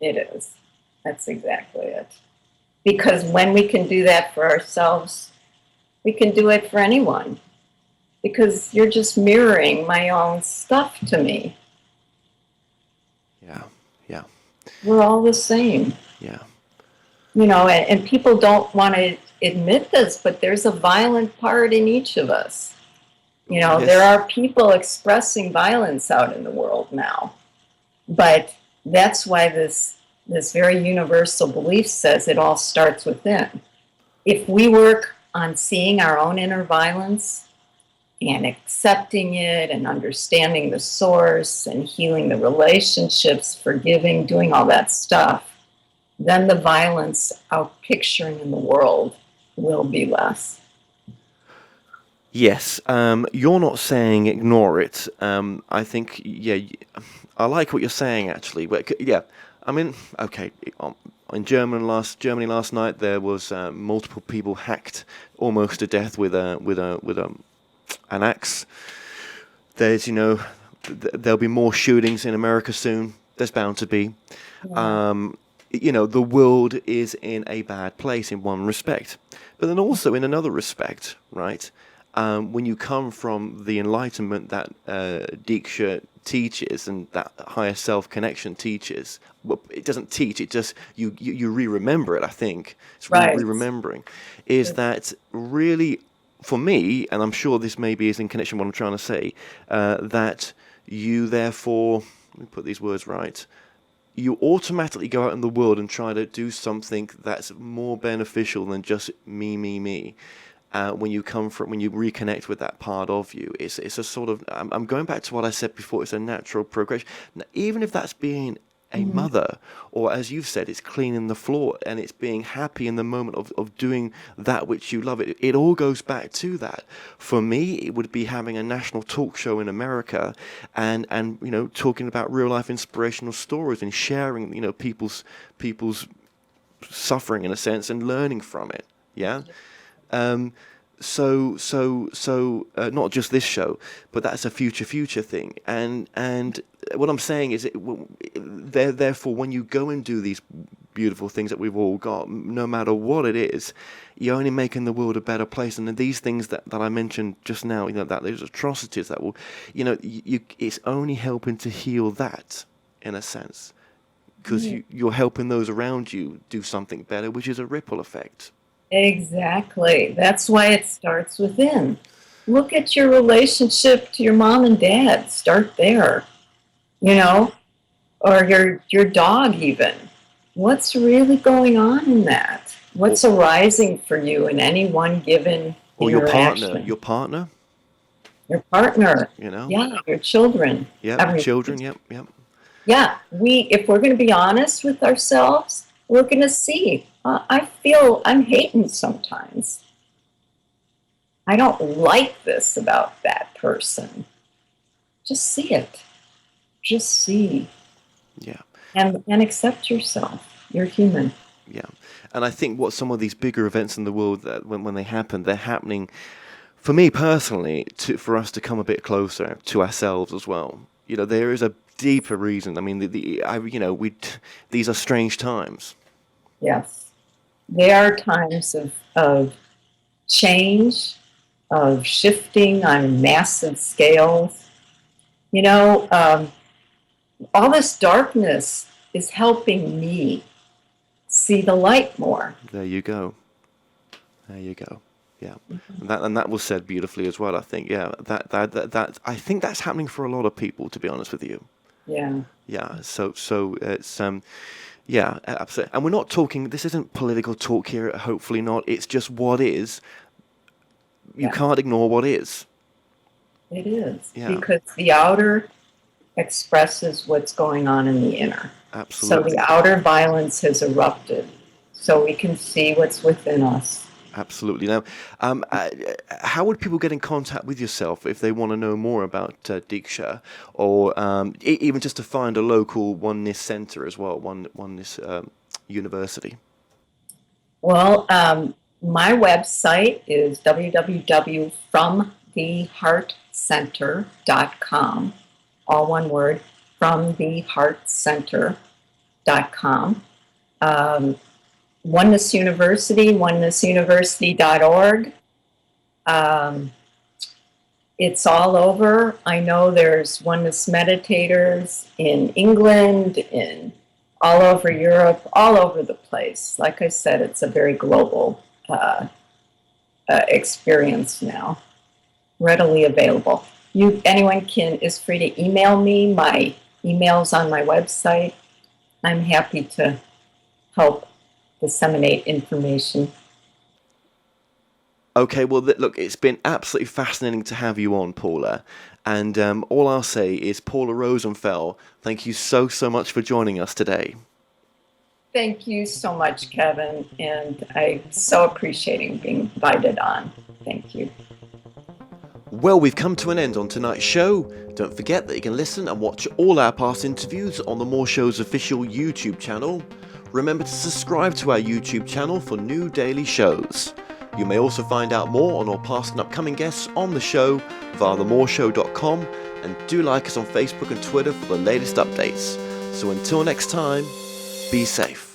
S5: It is. That's exactly it. Because when we can do that for ourselves, we can do it for anyone. Because you're just mirroring my own stuff to me.
S1: Yeah. Yeah.
S5: We're all the same.
S1: Yeah.
S5: And people don't want to admit this, but there's a violent part in each of us.
S1: Yes.
S5: There are people expressing violence out in the world now. But that's why this very universal belief says it all starts within. If we work on seeing our own inner violence and accepting it and understanding the source and healing the relationships, forgiving, doing all that stuff, then the violence out picturing in the world will be less.
S1: Yes, you're not saying ignore it. I think, I like what you're saying, actually. But yeah, I mean, okay. In Germany last night, there was multiple people hacked almost to death with an axe. There's there'll be more shootings in America soon. There's bound to be. Yeah. The world is in a bad place in one respect, but then also in another respect, right? When you come from the enlightenment that Deeksha teaches and that higher self connection teaches, well, it doesn't teach, it just, you re-remember it, I think. It's
S5: right.
S1: Re-remembering. Is that really, for me, and I'm sure this maybe is in connection with what I'm trying to say, that you therefore, let me put these words right, you automatically go out in the world and try to do something that's more beneficial than just me. When you reconnect with that part of you, it's a sort of, I'm going back to what I said before, it's a natural progression. Now, even if that's being a mother, or as you've said, it's cleaning the floor and it's being happy in the moment of doing that which you love, it all goes back to that. For me, it would be having a national talk show in America and talking about real life inspirational stories and sharing people's suffering in a sense and learning from it. Yeah. So not just this show, but that's a future thing. And what I'm saying is, therefore, when you go and do these beautiful things that we've all got, no matter what it is, you're only making the world a better place. And these things that I mentioned just now, that those atrocities that will, it's only helping to heal that in a sense, because you're helping those around you do something better, which is a ripple effect.
S5: Exactly. That's why it starts within. Look at your relationship to your mom and dad. Start there, or your dog even. What's really going on in that? What's arising for you in any one given
S1: or
S5: interaction?
S1: Your partner.
S5: Yeah, your children.
S1: Yeah, children. Yep.
S5: Yeah, if we're going to be honest with ourselves, we're going to see. I feel I'm hating sometimes. I don't like this about that person. Just see it. Just see.
S1: Yeah.
S5: And accept yourself. You're human.
S1: Yeah. And I think what some of these bigger events in the world, that when they happen, they're happening, for me personally, for us to come a bit closer to ourselves as well. There is a deeper reason. I mean, these are strange times.
S5: Yes. They are times of change of shifting on massive scales. All this darkness is helping me see the light more.
S1: There you go. Yeah, and that was said beautifully as well. I think, that I think that's happening for a lot of people, to be honest with you.
S5: Yeah.
S1: Yeah. So it's yeah, absolutely. And we're not talking. This isn't political talk here. Hopefully not. It's just what is. You can't ignore what is.
S5: It is,
S1: because
S5: the outer expresses what's going on in the inner.
S1: Absolutely.
S5: So the outer violence has erupted, so we can see what's within us.
S1: Absolutely. Now, how would people get in contact with yourself if they want to know more about Deeksha, or even just to find a local Oneness center as well, Oneness University?
S5: Well, my website is www.fromtheheartcenter.com, all one word, fromtheheartcenter.com. Oneness University, onenessuniversity.org. It's all over. I know there's Oneness meditators in England, in all over Europe, all over the place. Like I said, it's a very global experience now, readily available. Anyone is free to email me. My email's on my website. I'm happy to help disseminate information.
S1: Okay, well, look, it's been absolutely fascinating to have you on, Paula. And all I'll say is, Paula Rosenfield, thank you so much for joining us today.
S5: Thank you so much, Kevin. And I'm so appreciating being invited on. Thank you.
S1: Well, we've come to an end on tonight's show. Don't forget that you can listen and watch all our past interviews on the More Show's official YouTube channel. Remember to subscribe to our YouTube channel for new daily shows. You may also find out more on our past and upcoming guests on the show via themoreshow.com, and do like us on Facebook and Twitter for the latest updates. So until next time, be safe.